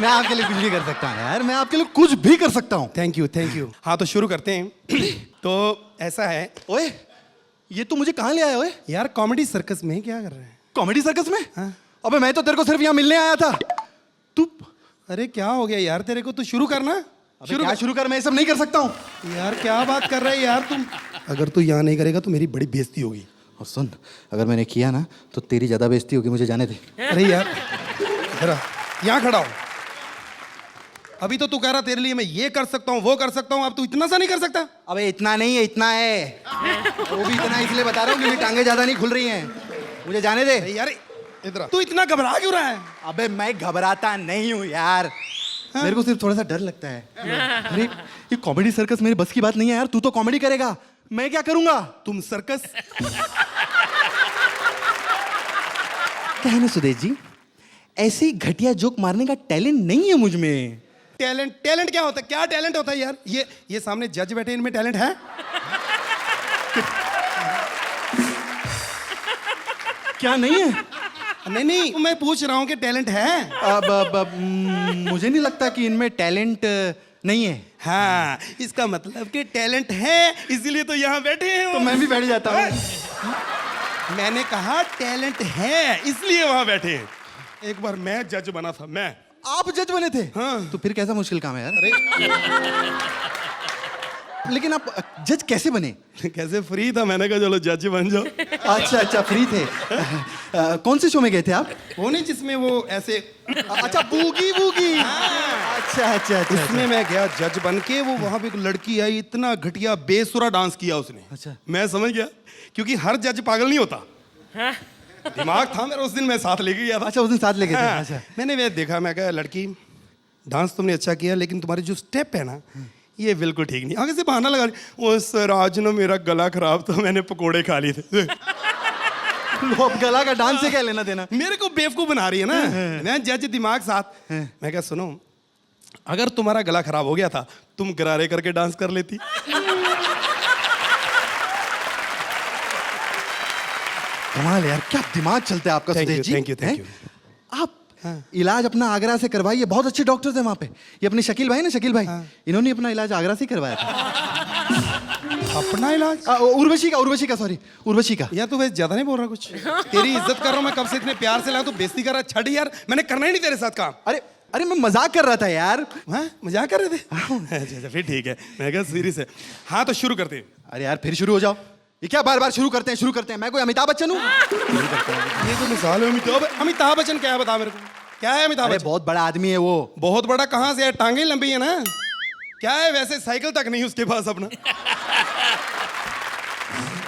[SPEAKER 13] मैं आपके लिए कुछ भी कर सकता हूँ यार, मैं आपके लिए कुछ भी कर सकता हूँ।
[SPEAKER 12] Thank you, thank you. हाँ तो शुरू करते हैं। तो ऐसा है।
[SPEAKER 10] ओए,
[SPEAKER 13] ये तू मुझे कहाँ ले आया ओए?
[SPEAKER 12] यार कॉमेडी सर्कस में क्या कर रहे हैं?
[SPEAKER 13] कॉमेडी सर्कस में? अबे मैं तो तेरे को सिर्फ यहाँ मिलने आया था। तू
[SPEAKER 12] अरे क्या हो गया यार तेरे को? तू शुरू करना।
[SPEAKER 13] शुरू कर, मैं ये सब नहीं कर सकता हूँ।
[SPEAKER 12] यार क्या बात कर रहा है यार तुम? अगर तू यहाँ नहीं करेगा तो मेरी बड़ी बेइज्जती होगी।
[SPEAKER 13] और सुन, अगर मैंने किया ना तो तेरी ज्यादा बेइज्जती होगी, मुझे जाने दे।
[SPEAKER 12] अरे यार जरा यहाँ खड़ा हो। अभी तो तू कह रहा तेरे लिए मैं ये कर सकता हूँ वो कर सकता हूँ, अब तू इतना सा नहीं कर सकता?
[SPEAKER 13] अबे इतना नहीं है, इतना है। वो भी इतना इसलिए बता रहा हूँ क्योंकि टांगे ज्यादा नहीं खुल रही हैं, मुझे जाने दे।
[SPEAKER 12] यार इधर तू इतना घबरा क्यों रहा है?
[SPEAKER 13] अबे मैं घबराता नहीं हूँ यार, मेरे को सिर्फ थोड़ा सा डर लगता है। अरे ये कॉमेडी सर्कस मेरी बस की बात नहीं है यार। तू तो कॉमेडी करेगा, मैं क्या करूंगा?
[SPEAKER 12] तुम सर्कस
[SPEAKER 13] क्या है ना सुदेश जी, ऐसी घटिया जोक मारने का टैलेंट नहीं है मुझ में।
[SPEAKER 12] टैलेंट क्या होता है? क्या टैलेंट होता है यार? ये सामने जज बैठे, इनमें टैलेंट है?
[SPEAKER 13] क्या नहीं है?
[SPEAKER 12] नहीं मैं पूछ रहा हूँ कि टैलेंट है?
[SPEAKER 13] मुझे नहीं लगता कि इनमें टैलेंट नहीं है।
[SPEAKER 12] हाँ, इसका मतलब कि टैलेंट है, इसीलिए तो यहाँ बैठे हैं।
[SPEAKER 13] तो मैं भी बैठ जाता हूँ।
[SPEAKER 12] मैंने कहा टैलेंट है इसलिए वहां बैठे हैं। एक बार मैं जज बना था। मैं
[SPEAKER 13] आप जज बने थे?
[SPEAKER 12] हाँ।
[SPEAKER 13] तो फिर कैसा मुश्किल काम है यार? लेकिन आप जज कैसे बने?
[SPEAKER 12] कैसे? फ्री था, मैंने कहा चलो जज बन जाओ।
[SPEAKER 13] अच्छा फ्री थे। कौन से शो में गए थे आप?
[SPEAKER 12] वो नहीं जिसमें वो ऐसे
[SPEAKER 13] अच्छा बूगी अच्छा
[SPEAKER 12] उसमें मैं गया जज बन के। वो वहां पे एक लड़की आई, इतना घटिया बेसुरा डांस किया उसने।
[SPEAKER 13] अच्छा।
[SPEAKER 12] मैं समझ गया क्योंकि हर जज पागल नहीं होता। दिमाग था मेरा, उस दिन मैं साथ लेके गया था।
[SPEAKER 13] अच्छा उस दिन साथ लेके थे।
[SPEAKER 12] हाँ।
[SPEAKER 13] अच्छा
[SPEAKER 12] मैंने वे देखा, मैं कहा लड़की डांस तुमने अच्छा किया लेकिन तुम्हारे जो स्टेप है ना ये बिल्कुल ठीक नहीं। आगे से बहाना लगा वो सर आज ना मेरा गला खराब था, मैंने पकोड़े खा लिए थे।
[SPEAKER 13] लो अब गला का डांस से क्या लेना देना?
[SPEAKER 12] मेरे को बेवकूफ बना रही है ना। मैं जज दिमाग साथ। मैं कहा सुनो, अगर तुम्हारा गला खराब हो गया था तुम गरारे करके डांस कर लेती।
[SPEAKER 13] कमाल यार, क्या दिमाग चलता है आपका सुदेश जी।
[SPEAKER 12] Thank you.
[SPEAKER 13] आप इलाज अपना आगरा से करवाइए, बहुत अच्छे डॉक्टर्स हैं वहाँ पे। ये अपने शकील भाई ना, शकील भाई, इन्होंने अपना इलाज आगरा से करवाया था।
[SPEAKER 12] अपना इलाज?
[SPEAKER 13] उर्वशी का सॉरी, उर्वशी का।
[SPEAKER 12] यार तू वैसे ज्यादा नहीं बोल रहा कुछ? तेरी इज्जत कर रहा हूँ मैं कब से, इतने प्यार से लाया, तू बेइज्जती कर रहा है। छड़ यार, मैंने करना ही नहीं तेरे साथ काम।
[SPEAKER 13] अरे मैं मजाक कर रहा था यार।
[SPEAKER 12] मजाक कर रहे थे? अच्छा फिर ठीक है, मैं कहा सीरियस है। हाँ तो शुरू करते हैं।
[SPEAKER 13] अरे यार फिर शुरू हो जाओ, ये क्या बार बार शुरू करते हैं। मैं कोई अमिताभ बच्चन हूँ?
[SPEAKER 12] ये तो मिसाल है। अमिताभ बच्चन क्या है बता मेरे को? क्या है अमिताभ बच्चन?
[SPEAKER 13] बहुत बड़ा आदमी है वो।
[SPEAKER 12] बहुत बड़ा कहाँ से है? टांगे लंबी है ना। क्या है वैसे? साइकिल तक नहीं उसके पास अपना।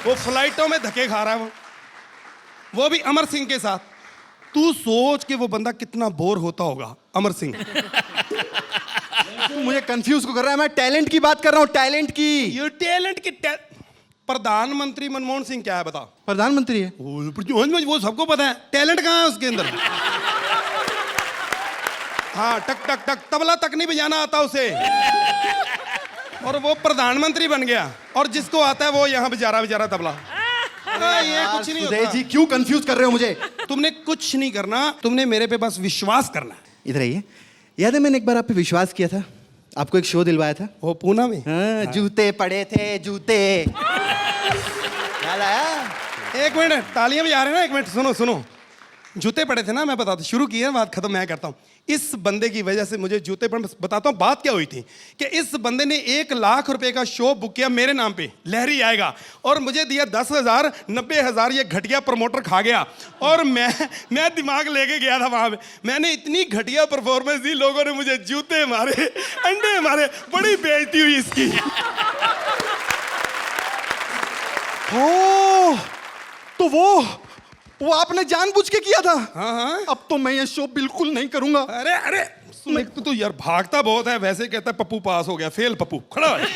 [SPEAKER 12] वो फ्लाइटों में धक्के खा रहा है वो भी अमर सिंह के साथ। तू सोच के वो बंदा कितना बोर होता होगा, अमर सिंह।
[SPEAKER 13] मुझे कंफ्यूज को कर रहा है, मैं टैलेंट की बात कर रहा हूँ, टैलेंट की।
[SPEAKER 12] ये टैलेंट की प्रधानमंत्री मनमोहन सिंह क्या है बता?
[SPEAKER 13] प्रधानमंत्री है
[SPEAKER 12] वो सबको पता है। टैलेंट कहाँ है उसके अंदर? हाँ टक टक टक, तबला तक नहीं बजाना आता उसे, और वो प्रधानमंत्री बन गया। और जिसको आता है वो यहाँ बेचारा तबला। ये कुछ नहीं होता।
[SPEAKER 13] जी क्यों कंफ्यूज कर रहे हो मुझे?
[SPEAKER 12] तुमने कुछ नहीं करना, तुमने मेरे पे बस विश्वास करना है।
[SPEAKER 13] इधर आइए। याद है मैंने एक बार आप पे विश्वास किया था, आपको एक शो दिलवाया था।
[SPEAKER 12] वो पूना में?
[SPEAKER 13] हाँ। जूते पड़े थे, जूते याद आया?
[SPEAKER 12] एक मिनट, तालियां बजा रहे हैं ना, एक मिनट सुनो। जूते पड़े थे ना, मैं बताता, शुरू किया बात खत्म मैं करता हूँ। इस बंदे की वजह से मुझे जूते पड़े। बताता हूँ बात क्या हुई थी कि इस बंदे ने 1 लाख रुपए का शो बुक किया मेरे नाम पे, लहरी आएगा, और मुझे दिया 10,000, 90,000 ये घटिया प्रमोटर खा गया। और मैं दिमाग लेके गया था वहां पे। मैंने इतनी घटिया परफॉर्मेंस दी, लोगों ने मुझे जूते मारे, अंडे मारे, बड़ी बेइज्जती हुई इसकी।
[SPEAKER 13] तो वो आपने जानबूझ के किया था?
[SPEAKER 12] हाँ।
[SPEAKER 13] अब तो मैं ये शो बिल्कुल नहीं करूंगा।
[SPEAKER 12] अरे तू यार भागता बहुत है, वैसे कहता है पप्पू पास हो गया, फेल पप्पू, खड़ा है।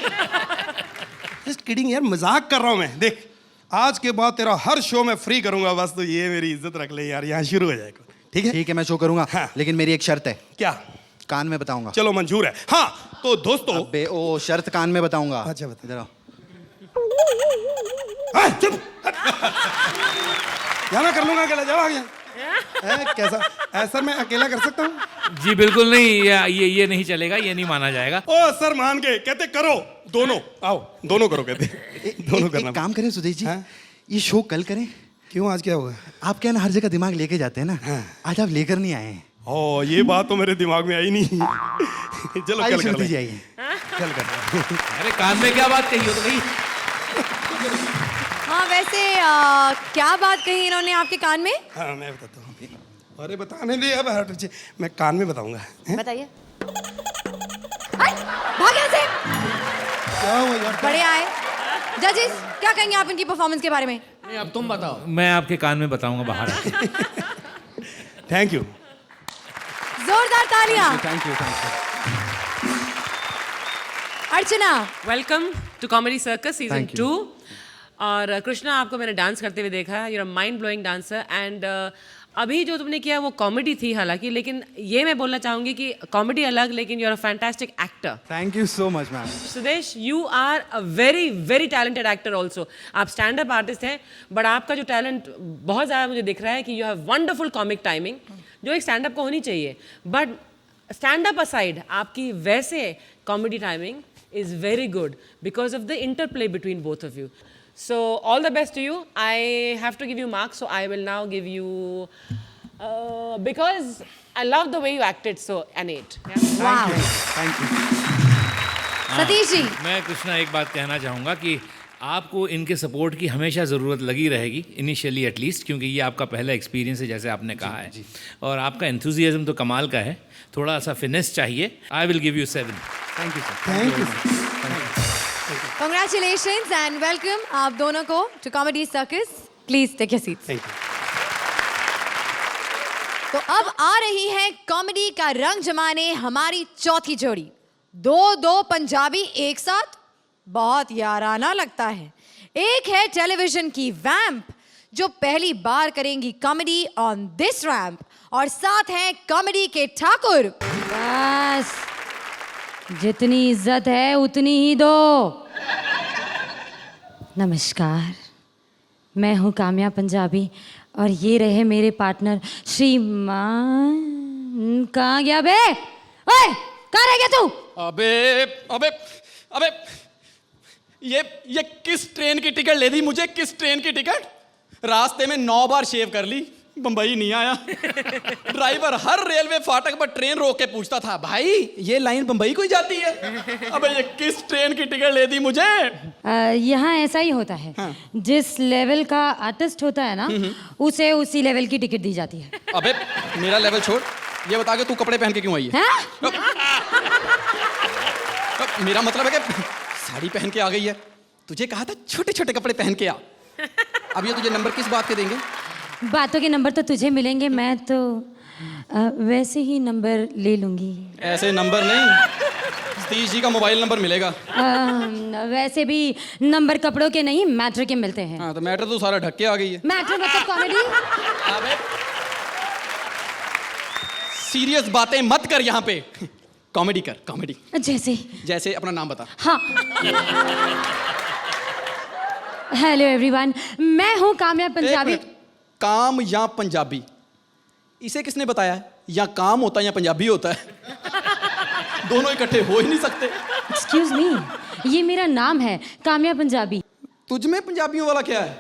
[SPEAKER 12] जस्ट किडिंग यार, मजाक कर रहा हूं मैं। देख आज के बाद तेरा हर शो मैं फ्री करूंगा, बस तो ये मेरी इज्जत रख ले यार, यहाँ शुरू हो जाएगा। ठीक है?
[SPEAKER 13] ठीक है मैं शो करूंगा। हाँ। लेकिन मेरी एक शर्त है।
[SPEAKER 12] क्या?
[SPEAKER 13] कान में बताऊंगा।
[SPEAKER 12] चलो मंजूर है। हाँ तो दोस्तों,
[SPEAKER 13] ओ शर्त कान में बताऊंगा।
[SPEAKER 12] अच्छा बता।
[SPEAKER 13] इधर आओ।
[SPEAKER 12] यहाँ मैं कर लूंगा अकेला, जाओ आगे। कैसा? ऐसा मैं अकेला कर सकता हूँ?
[SPEAKER 3] जी बिल्कुल नहीं, ये नहीं चलेगा, ये नहीं माना जाएगा।
[SPEAKER 12] ओ सर मान के कहते करो, दोनों आओ, दोनों करो कहते। दोनों करना।
[SPEAKER 13] एक काम करें सुदेश जी, ये शो कल करें?
[SPEAKER 12] क्यों, आज क्या होगा?
[SPEAKER 13] आप क्या ना हर जगह दिमाग लेके जाते हैं ना, आज आप लेकर नहीं आए हैं।
[SPEAKER 12] ओ, ये बात तो मेरे दिमाग में आई नहीं। चलो
[SPEAKER 13] आइए
[SPEAKER 12] कल कर
[SPEAKER 13] सुनती
[SPEAKER 12] लें।
[SPEAKER 13] जाइए।
[SPEAKER 12] कल कर।
[SPEAKER 3] अरे कान में क्या बात कही हो तो भाई?
[SPEAKER 5] हाँ वैसे क्या बात कही इन्होंने आपके कान में?
[SPEAKER 12] हाँ मैं बताता हूँ। अरे बताने दे अब, हट जा। मैं कान में बताऊंगा।
[SPEAKER 5] बताइए। भाग यहाँ से।
[SPEAKER 12] क्या हुआ यार?
[SPEAKER 5] बड़े आए। जजेस क्या कहेंगे आप इनकी परफॉर्मेंस के बारे में?
[SPEAKER 6] अब तुम बताओ।
[SPEAKER 3] मैं आपके कान में बताऊंगा बाहर।
[SPEAKER 12] Thank you.
[SPEAKER 5] जोरदार तालियां।
[SPEAKER 6] Thank you.
[SPEAKER 5] Archana,
[SPEAKER 7] welcome to Comedy Circus season
[SPEAKER 13] Thank you.
[SPEAKER 7] 2। और कृष्णा, आपको मैंने डांस करते हुए देखा है। You are mind blowing dancer and अभी जो तुमने किया वो कॉमेडी थी हालांकि, लेकिन ये मैं बोलना चाहूँगी कि कॉमेडी अलग, लेकिन you are a fantastic actor.
[SPEAKER 13] Thank you so much ma'am.
[SPEAKER 7] Sudesh, you are a very very talented actor also. आप स्टैंड अप आर्टिस्ट हैं, बट आपका जो टैलेंट बहुत ज़्यादा मुझे दिख रहा है कि you have wonderful comic timing, जो एक स्टैंड अप को होनी चाहिए। बट स्टैंड अप असाइड, आपकी वैसे comedy timing is very good because of the interplay between both of you. So all the best to you. I have to give you marks, so I will now give you because I love the way you acted, so an 8. Yeah?
[SPEAKER 5] वाह।
[SPEAKER 13] Thank you.
[SPEAKER 5] Satish ji,
[SPEAKER 3] मैं कृष्णा एक बात कहना चाहूँगा कि आपको इनके support की हमेशा ज़रूरत लगी रहेगी, इनिशियली एटलीस्ट, क्योंकि ये आपका पहला एक्सपीरियंस है जैसे आपने कहा है। और आपका एंथुजियाज्म तो कमाल का है, थोड़ा सा फिनेस चाहिए। I will give you 7।
[SPEAKER 13] Thank you sir.
[SPEAKER 12] Thank you.
[SPEAKER 5] congratulations and welcome आप दोनों को to Comedy Circus. Please take your seats.
[SPEAKER 12] Thank you.
[SPEAKER 5] तो अब आ रही है कॉमेडी का रंग जमाने हमारी चौथी जोड़ी। दो पंजाबी एक साथ, बहुत याराना लगता है। एक है टेलीविजन की वैम्प जो पहली बार करेंगी कॉमेडी ऑन दिस रैम्प, और साथ हैं कॉमेडी के ठाकुर।
[SPEAKER 11] बस जितनी इज्जत है उतनी ही दो। नमस्कार, मैं हूँ काम्या पंजाबी और ये रहे मेरे पार्टनर श्रीमान। कहाँ गया बे? ओए, कहाँ रह गया तू?
[SPEAKER 6] अबे अबे अबे ये किस ट्रेन की टिकट ले दी मुझे? किस ट्रेन की टिकट? रास्ते में 9 बार शेव कर ली, बंबई नहीं आया। ड्राइवर हर रेलवे फाटक पर ट्रेन रोक के पूछता था, भाई ये लाइन बंबई को ही जाती है? अबे ये किस ट्रेन की टिकट ले दी मुझे?
[SPEAKER 11] यहाँ ऐसा ही होता है।
[SPEAKER 6] हाँ।
[SPEAKER 11] जिस लेवल का आर्टिस्ट होता है ना, उसे उसी लेवल की टिकट दी जाती है।
[SPEAKER 6] अबे मेरा लेवल छोड़, ये बता के तू कपड़े पहन के क्यों आई है?
[SPEAKER 11] हाँ?
[SPEAKER 6] मेरा मतलब है कि साड़ी पहन के आ गई है। तुझे कहा था छोटे छोटे कपड़े पहन के आ। अब ये तुझे नंबर किस बात के देंगे?
[SPEAKER 11] बातों के नंबर तो तुझे मिलेंगे, मैं तो वैसे ही नंबर ले लूंगी।
[SPEAKER 6] ऐसे नंबर नहीं, सतीश जी का मोबाइल नंबर मिलेगा।
[SPEAKER 11] वैसे भी नंबर कपड़ों के नहीं, मैटर के मिलते हैं।
[SPEAKER 6] हाँ तो मैटर तो सारा ढक के आ गई है।
[SPEAKER 11] मैटर मतलब कॉमेडी।
[SPEAKER 6] अबे सीरियस बातें मत कर यहाँ पे, कॉमेडी कर, कॉमेडी। जैसे अपना नाम बता।
[SPEAKER 11] हाँ, हेलो एवरीवन, मैं हूँ काम्या पंजाबी।
[SPEAKER 6] काम या पंजाबी, इसे किसने बताया है? या काम होता है या पंजाबी होता है? दोनों इकट्ठे हो ही नहीं सकते।
[SPEAKER 11] एक्सक्यूज मी, ये मेरा नाम है काम्या पंजाबी।
[SPEAKER 6] तुझ में पंजाबियों वाला क्या है?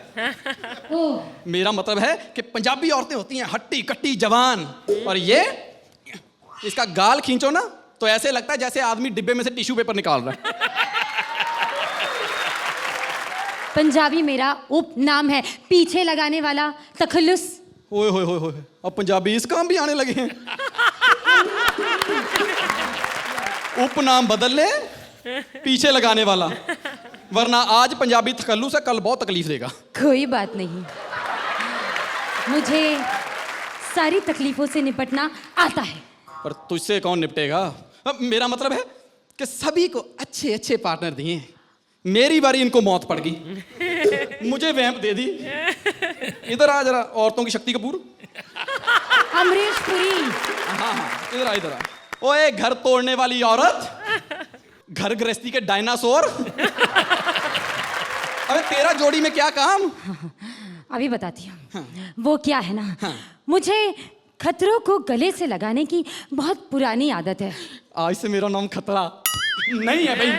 [SPEAKER 6] मेरा मतलब है कि पंजाबी औरतें होती हैं हट्टी कट्टी जवान, और ये इसका गाल खींचो ना तो ऐसे लगता है जैसे आदमी डिब्बे में से टिश्यू पेपर निकाल रहा है।
[SPEAKER 11] पंजाबी मेरा उपनाम है, पीछे लगाने वाला, तखल्लुस।
[SPEAKER 6] ओए होए होए होए, अब पंजाबी इस काम भी आने लगे हैं। उपनाम बदल ले, पीछे लगाने वाला, वरना आज पंजाबी तखल्लुस है, कल बहुत तकलीफ देगा।
[SPEAKER 11] कोई बात नहीं, मुझे सारी तकलीफों से निपटना आता है।
[SPEAKER 6] पर तुझसे कौन निपटेगा? अब मेरा मतलब है कि सभी को अच्छे अच्छे पार्टनर दिए, मेरी बारी इनको मौत पड़ गई, मुझे वैम्प दे दी। इधर आ जरा, औरतों की शक्ति कपूर।
[SPEAKER 11] अमरीश पुरी।
[SPEAKER 6] हाँ हाँ, इधर आ इधर आ। ओए घर तोड़ने वाली औरत, घर गृहस्थी के डायनासोर। अबे तेरा जोड़ी में क्या काम?
[SPEAKER 11] अभी बताती हूँ। वो क्या है ना, मुझे खतरों को गले से लगाने की बहुत पुरानी आदत है।
[SPEAKER 6] आज से मेरा नाम खतरा नहीं है भाई।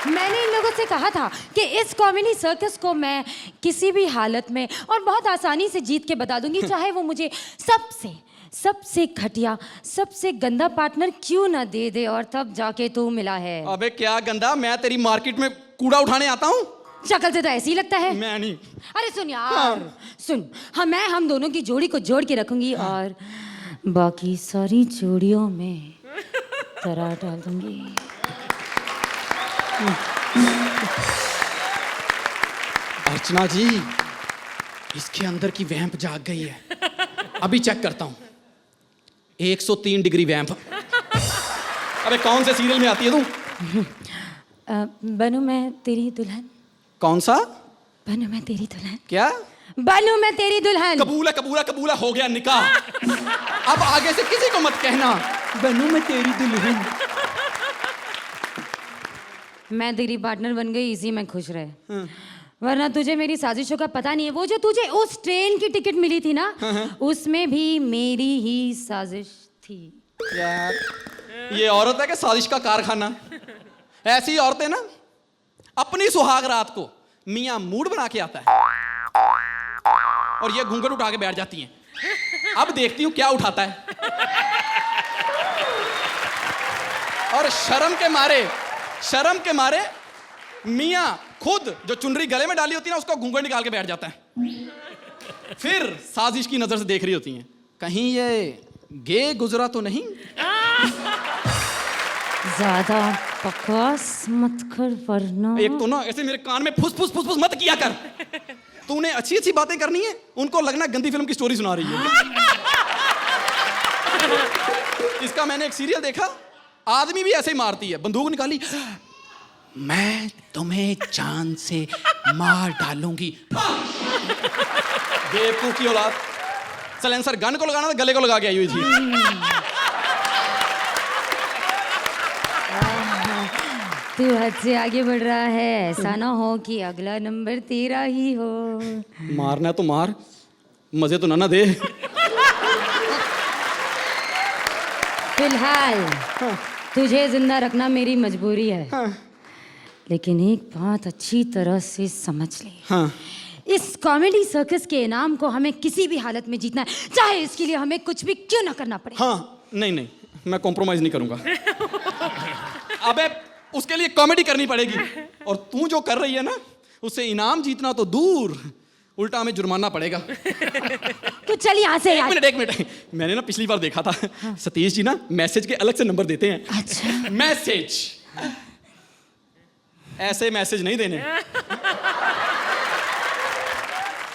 [SPEAKER 11] मैंने इन लोगों से कहा था कि इस कॉमेडी सर्कस को मैं किसी भी हालत में और बहुत आसानी से जीत के बता दूंगी, चाहे वो मुझे सबसे घटिया, सबसे गंदा पार्टनर क्यों ना दे दे, और तब जाके तू मिला है।
[SPEAKER 6] अबे क्या गंदा, मैं तेरी मार्केट में कूड़ा उठाने आता हूँ?
[SPEAKER 11] शक्ल से तो ऐसे ही लगता है।
[SPEAKER 6] मैं नहीं।
[SPEAKER 11] अरे सुन यार, सुन, मैं हम दोनों की जोड़ी को जोड़ के रखूंगी और बाकी सारी जोड़ियों में दरार डाल दूंगी।
[SPEAKER 6] अर्चना जी, इसके अंदर की वैम्प जाग गई है। अभी चेक करता हूँ। 103 डिग्री वैम्प। अबे कौन से सीरियल में आती है तू?
[SPEAKER 11] बनू मैं तेरी दुल्हन।
[SPEAKER 6] कौन सा?
[SPEAKER 11] बनू मैं तेरी दुल्हन।
[SPEAKER 6] क्या?
[SPEAKER 11] बनू मैं तेरी दुल्हन।
[SPEAKER 6] कबूला कबूला कबूला हो गया निकाह। अब आगे से किसी को मत कहना बनू मैं तेरी दुल्हन।
[SPEAKER 11] मैं तेरी पार्टनर बन गई, इसी में खुश रहे। वरना तुझे मेरी साजिशों का पता नहीं है। वो जो तुझे उस ट्रेन की टिकट मिली थी ना, उसमें भी मेरी ही साजिश थी।
[SPEAKER 6] यार ये औरत है कि साजिश का कारखाना? ऐसी औरतें ना अपनी सुहाग रात को मियां मूड बना के आता है और ये घूंघट उठा के बैठ जाती हैं। अब देखती हूं क्या उठाता है। और शर्म के मारे मियां खुद जो चुनरी गले में डाली होती है ना, उसको घूंघट निकाल के बैठ जाता है। फिर साजिश की नजर से देख रही होती हैं, कहीं ये गे गुजरा तो नहीं।
[SPEAKER 11] ज्यादा बकवास मत कर वरना।
[SPEAKER 6] एक तो ना ऐसे मेरे कान में फुस फुस फुस फुस मत किया कर। तूने अच्छी अच्छी बातें करनी है, उनको लगना गंदी फिल्म की स्टोरी सुना रही है। इसका मैंने एक सीरियल देखा, आदमी भी ऐसे ही मारती है, बंदूक निकाली, मैं तुम्हें जान से मार डालूंगी। बेवकूफ की औलाद, सलेंसर गन को लगाना था, गले को लगा के आई हुई थी।
[SPEAKER 11] तू हद से आगे बढ़ रहा है, ऐसा ना हो कि अगला नंबर तेरा ही हो।
[SPEAKER 6] मारना तो मार, मजे तो ना दे।
[SPEAKER 11] फिलहाल तुझे जिंदा रखना मेरी मजबूरी है। लेकिन एक बात अच्छी तरह से समझ ले, इस कॉमेडी सर्कस के इनाम को हमें किसी भी हालत में जीतना है, चाहे इसके लिए हमें कुछ भी क्यों ना करना पड़े।
[SPEAKER 6] नहीं, मैं कॉम्प्रोमाइज नहीं करूंगा। अबे उसके लिए कॉमेडी करनी पड़ेगी, और तू जो कर रही है ना, उससे इनाम जीतना तो दूर, उल्टा हमें जुर्माना पड़ेगा।
[SPEAKER 11] तो चल यहाँ से यार।
[SPEAKER 6] एक मिनट, मैंने ना पिछली बार देखा था, सतीश जी ना मैसेज के अलग से नंबर देते हैं।
[SPEAKER 11] अच्छा।
[SPEAKER 6] मैसेज, ऐसे मैसेज नहीं देने।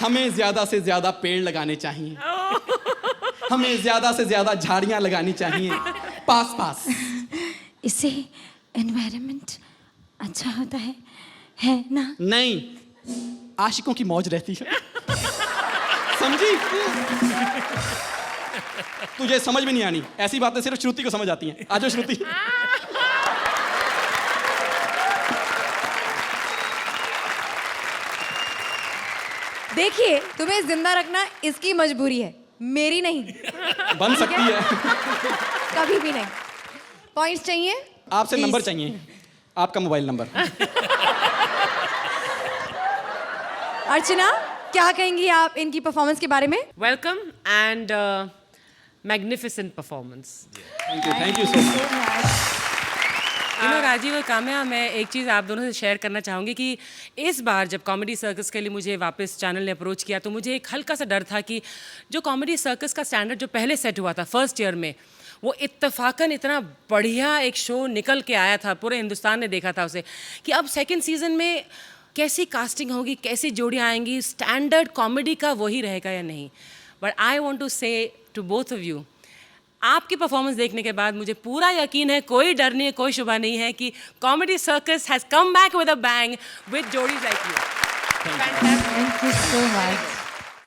[SPEAKER 6] हमें ज्यादा से ज्यादा पेड़ लगाने चाहिए, हमें ज्यादा से ज्यादा झाड़ियां लगानी चाहिए पास।
[SPEAKER 11] इससे एनवायरनमेंट अच्छा होता है ना?
[SPEAKER 6] नहीं, आशिकों की मौज रहती है। समझी? तुझे समझ में नहीं आनी, ऐसी बातें सिर्फ श्रुति को समझ आती हैं। आजो श्रुति।
[SPEAKER 5] देखिए, तुम्हें जिंदा रखना इसकी मजबूरी है, मेरी नहीं।
[SPEAKER 6] बन सकती है।
[SPEAKER 5] कभी भी नहीं। पॉइंट्स चाहिए?
[SPEAKER 6] आपसे नंबर चाहिए, आपका मोबाइल नंबर।
[SPEAKER 5] अर्चना, क्या कहेंगी आप इनकी परफॉर्मेंस के बारे में?
[SPEAKER 7] Welcome and magnificent performance.
[SPEAKER 6] Thank you so much.
[SPEAKER 7] Rajiv और काम्या, मैं एक चीज़ आप दोनों से शेयर करना चाहूँगी कि इस बार जब कॉमेडी सर्कस के लिए मुझे वापस चैनल ने अप्रोच किया, तो मुझे एक हल्का सा डर था कि जो कॉमेडी सर्कस का स्टैंडर्ड जो पहले सेट हुआ था फर्स्ट ईयर में, वो इत्तफाकन इतना बढ़िया एक शो निकल के आया था, पूरे हिंदुस्तान ने देखा था उसे, कि अब सेकेंड सीजन में कैसी कास्टिंग होगी, कैसी जोड़ियाँ आएंगी, स्टैंडर्ड कॉमेडी का वही रहेगा या नहीं। बट आई वॉन्ट टू से टू बोथ ऑफ यू, आपकी परफॉर्मेंस देखने के बाद मुझे पूरा यकीन है, कोई डर नहीं है, कोई शुबा नहीं है कि comedy circus has come back with a bang with जोड़ीज like you.
[SPEAKER 11] Thank you so much.